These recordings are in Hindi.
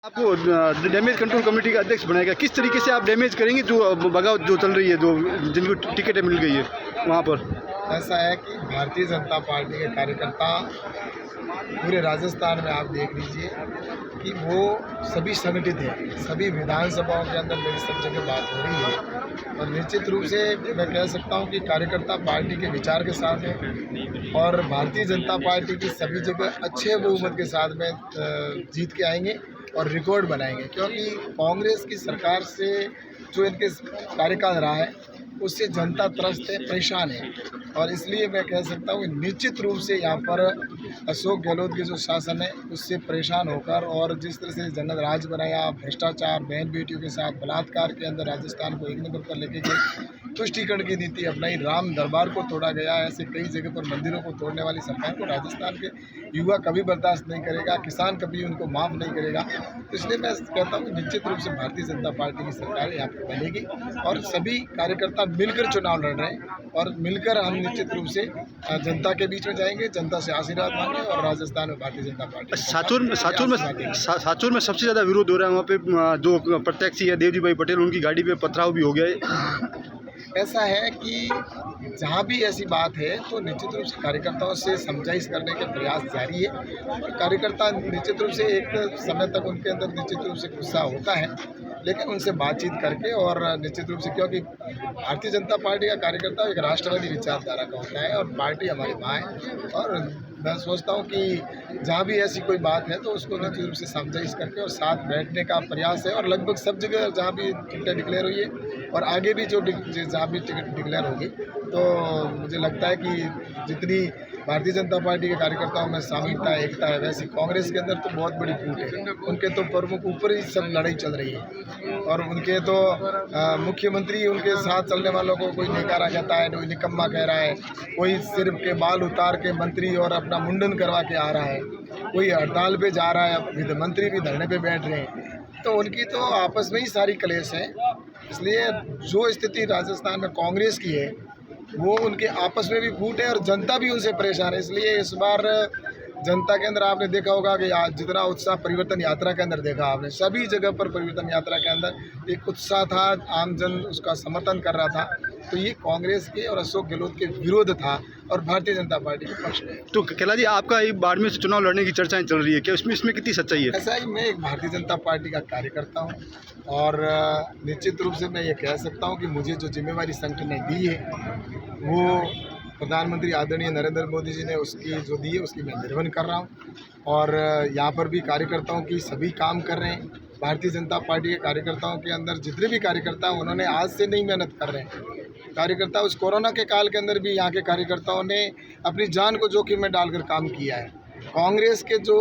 आपको डैमेज कंट्रोल कमेटी का अध्यक्ष बनाएगा, किस तरीके से आप डैमेज करेंगे जो बगावत जो चल रही है, जो जिनको टिकटें मिल गई है वहाँ पर? ऐसा है कि भारतीय जनता पार्टी के कार्यकर्ता पूरे राजस्थान में आप देख लीजिए कि वो सभी संगठित हैं। सभी विधानसभाओं के अंदर मेरी सब जगह बात हो रही है और निश्चित रूप से मैं कह सकता हूं कि कार्यकर्ता पार्टी के विचार के साथ हैं और भारतीय जनता पार्टी की सभी जगह अच्छे बहुमत के साथ में जीत के आएंगे और रिकॉर्ड बनाएंगे, क्योंकि कांग्रेस की सरकार से जो इनके कार्यकाल रहा है उससे जनता त्रस्त है, परेशान है और इसलिए मैं कह सकता हूँ कि निश्चित रूप से यहाँ पर अशोक गहलोत के जो शासन है उससे परेशान होकर और जिस तरह से जंगल राज बनाया, भ्रष्टाचार, बहन बेटियों के साथ बलात्कार के अंदर राजस्थान को एक नंबर पर लेके गए, तुष्टीकरण की नीति अपनाई, राम दरबार को तोड़ा गया, ऐसे कई जगह पर मंदिरों को तोड़ने वाली सरकार को राजस्थान के युवा कभी बर्दाश्त नहीं करेगा, किसान कभी उनको माफ़ नहीं करेगा। तो इसलिए मैं कहता हूँ निश्चित रूप से भारतीय जनता पार्टी की सरकार यहाँ पर बनेगी और सभी कार्यकर्ता मिलकर चुनाव लड़ रहे हैं और मिलकर हम निश्चित रूप से जनता के बीच में जाएंगे, जनता से आशीर्वाद मांगे और राजस्थान में भारतीय जनता पार्टी साचौर में सबसे ज़्यादा विरोध हो रहा है। वहाँ पे जो प्रत्याशी है देवजी भाई पटेल, उनकी गाड़ी पे पथराव भी हो गया है। ऐसा है कि जहाँ भी ऐसी बात है तो निश्चित रूप से कार्यकर्ताओं से समझाइश करने के प्रयास जारी है और कार्यकर्ता निश्चित रूप से एक समय तक उनके अंदर निश्चित रूप से गुस्सा होता है, लेकिन उनसे बातचीत करके और निश्चित रूप से, क्योंकि भारतीय जनता पार्टी का कार्यकर्ता एक राष्ट्रवादी विचारधारा का होता है और पार्टी हमारी माँ है और मैं सोचता हूँ कि जहाँ भी ऐसी कोई बात है तो उसको निश्चित रूप से समझाइश करके और साथ बैठने का प्रयास है और लगभग सब जगह जहाँ भी टिकटें डिक्लेयर हुई है और आगे भी जो जहाँ भी टिकट डिक्लेयर होगी तो मुझे लगता है कि जितनी भारतीय जनता पार्टी के कार्यकर्ताओं में सामूहिकता है, एकता है, वैसे कांग्रेस के अंदर तो बहुत बड़ी फूट है। उनके तो प्रमुख ऊपर ही सब लड़ाई चल रही है और उनके तो मुख्यमंत्री उनके साथ चलने वालों को कोई नकारा कहता है, कोई निकम्मा कह रहा है, कोई सिर्फ के बाल उतार के मंत्री और अपना मुंडन करवा के आ रहा है, कोई हड़ताल पे जा रहा है, वित्त मंत्री भी धरने पे बैठ रहे हैं। तो उनकी तो आपस में ही सारी क्लेश है। इसलिए जो स्थिति राजस्थान में कांग्रेस की है वो उनके आपस में भी फूट है और जनता भी उनसे परेशान है। इसलिए इस बार जनता के अंदर आपने देखा होगा कि आज जितना उत्साह परिवर्तन यात्रा के अंदर देखा आपने, सभी जगह पर परिवर्तन यात्रा के अंदर एक उत्साह था, आम जन उसका समर्थन कर रहा था। तो ये कांग्रेस के और अशोक गहलोत के विरोध था और भारतीय जनता पार्टी के पक्ष में। तो कैलाश जी, आपका एक बाड़मेर से चुनाव लड़ने की चर्चाएं चल रही है, क्या इसमें कितनी सच्चाई है? ऐसा ही मैं एक भारतीय जनता पार्टी का कार्यकर्ता हूँ और निश्चित रूप से मैं ये कह सकता हूँ कि मुझे जो जिम्मेवारी संगठन ने दी है वो प्रधानमंत्री आदरणीय नरेंद्र मोदी जी ने उसकी जो दी है उसकी मैं निर्वहन कर रहा हूँ और यहाँ पर भी कार्यकर्ताओं की सभी काम कर रहे हैं। भारतीय जनता पार्टी के कार्यकर्ताओं के अंदर जितने भी कार्यकर्ता हैं उन्होंने आज से नहीं मेहनत कर रहे हैं। कार्यकर्ता उस कोरोना के काल के अंदर भी यहाँ के कार्यकर्ताओं ने अपनी जान को जोखिम में डालकर काम किया है। कांग्रेस के जो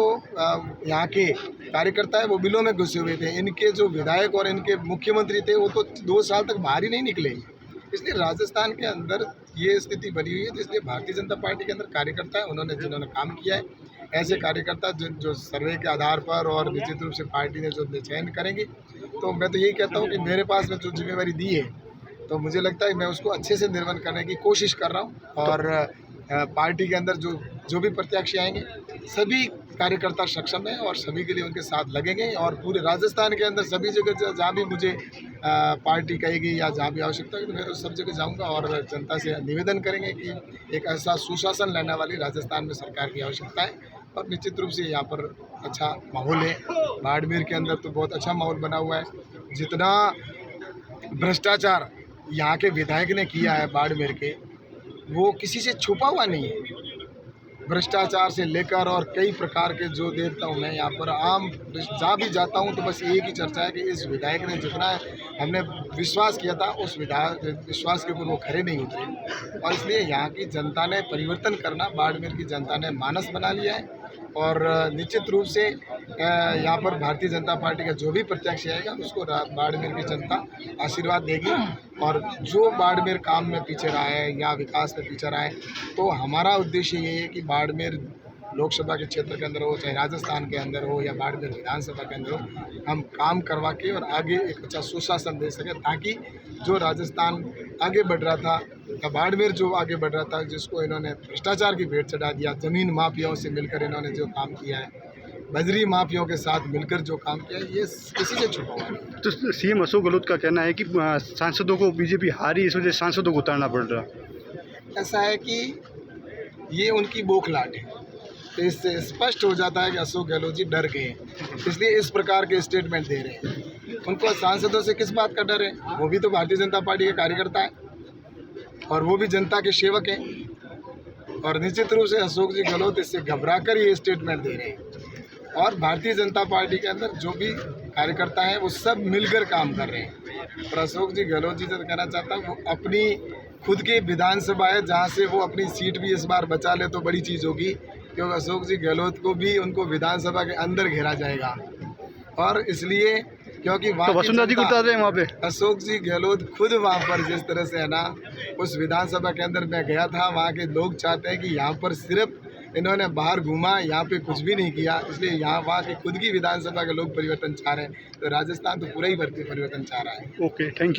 यहाँ के कार्यकर्ता है वो बिलों में घुसे हुए थे, इनके जो विधायक और इनके मुख्यमंत्री थे वो तो 2 साल तक बाहर ही नहीं निकले। इसलिए राजस्थान के अंदर ये स्थिति बनी हुई है। तो इसलिए भारतीय जनता पार्टी के अंदर कार्यकर्ता है, जिन्होंने काम किया है, ऐसे कार्यकर्ता जो सर्वे के आधार पर और निश्चित रूप से पार्टी ने जो चयन करेंगे। तो मैं तो यही कहता हूँ कि मेरे पास में जो जिम्मेवारी दी है तो मुझे लगता है मैं उसको अच्छे से निर्वहन करने की कोशिश कर रहा हूँ और पार्टी के अंदर जो भी प्रत्याशी आएंगे सभी कार्यकर्ता सक्षम है और सभी के लिए उनके साथ लगेंगे और पूरे राजस्थान के अंदर सभी जगह जहाँ भी मुझे पार्टी कहेगी या जहाँ भी आवश्यकता है तो मैं सब जगह जाऊंगा और जनता से निवेदन करेंगे कि एक ऐसा सुशासन लाने वाली राजस्थान में सरकार की आवश्यकता है और निश्चित रूप से यहाँ पर अच्छा माहौल है। बाड़मेर के अंदर तो बहुत अच्छा माहौल बना हुआ है। जितना भ्रष्टाचार यहाँ के विधायक ने किया है बाड़मेर के, वो किसी से छुपा हुआ नहीं है। भ्रष्टाचार से लेकर और कई प्रकार के जो देखता हूँ मैं यहाँ पर आम जहाँ भी जाता हूँ तो बस एक ही चर्चा है कि इस विधायक ने जितना हमने विश्वास किया था उस विश्वास के ऊपर वो खरे नहीं उतरे और इसलिए यहाँ की जनता ने परिवर्तन करना, बाड़मेर की जनता ने मानस बना लिया है और निश्चित रूप से यहाँ पर भारतीय जनता पार्टी का जो भी प्रत्याशी आएगा उसको बाड़मेर की जनता आशीर्वाद देगी और जो बाड़मेर काम में पीछे रहा है या विकास में पीछे रहा है तो हमारा उद्देश्य ये है कि बाड़मेर लोकसभा के क्षेत्र के अंदर हो, चाहे राजस्थान के अंदर हो या बाड़मेर विधानसभा के अंदर हो, हम काम करवा के और आगे एक अच्छा सुशासन दे सकें ताकि जो राजस्थान आगे बढ़ रहा था या बाड़मेर जो आगे बढ़ रहा था, जिसको इन्होंने भ्रष्टाचार की भेंट चढ़ा दिया, ज़मीन माफियाओं से मिलकर इन्होंने जो काम किया है बजरी माफियों के साथ मिलकर जो काम किया ये किसी से छुपा हुआ नहीं। तो सीएम अशोक गहलोत का कहना है कि सांसदों को बीजेपी हारी, इस वजह से सांसदों को उतारना पड़ रहा। ऐसा है कि ये उनकी बौखलाहट है, तो इससे स्पष्ट हो जाता है कि अशोक गहलोत जी डर गए हैं, इसलिए इस प्रकार के स्टेटमेंट दे रहे हैं। उनको सांसदों से किस बात का डर है? वो भी तो भारतीय जनता पार्टी के कार्यकर्ता है और वो भी जनता के सेवक हैं, और निश्चित रूप से अशोक जी गहलोत इससे घबरा कर ये स्टेटमेंट दे रहे हैं। और भारतीय जनता पार्टी के अंदर जो भी कार्यकर्ता हैं वो सब मिलकर काम कर रहे हैं। और अशोक जी गहलोत जी से कहना चाहता हूँ, वो अपनी खुद की विधानसभा है जहाँ से वो अपनी सीट भी इस बार बचा ले तो बड़ी चीज़ होगी, क्योंकि अशोक जी गहलोत को भी उनको विधानसभा के अंदर घेरा जाएगा। और इसलिए क्योंकि वहाँ तो वसुंधरा जी को उतार रहे हैं वहाँ पे। अशोक जी गहलोत खुद वहाँ पर जिस तरह से है ना, उस विधानसभा के अंदर मैं गया था, वहाँ के लोग चाहते हैं कि यहाँ पर सिर्फ इन्होंने बाहर घूमा, यहाँ पे कुछ भी नहीं किया, इसलिए यहाँ वहाँ की खुद की विधानसभा के लोग परिवर्तन चाह रहे हैं। तो राजस्थान तो पूरा ही परिवर्तन चाह रहा है। Okay, thank you.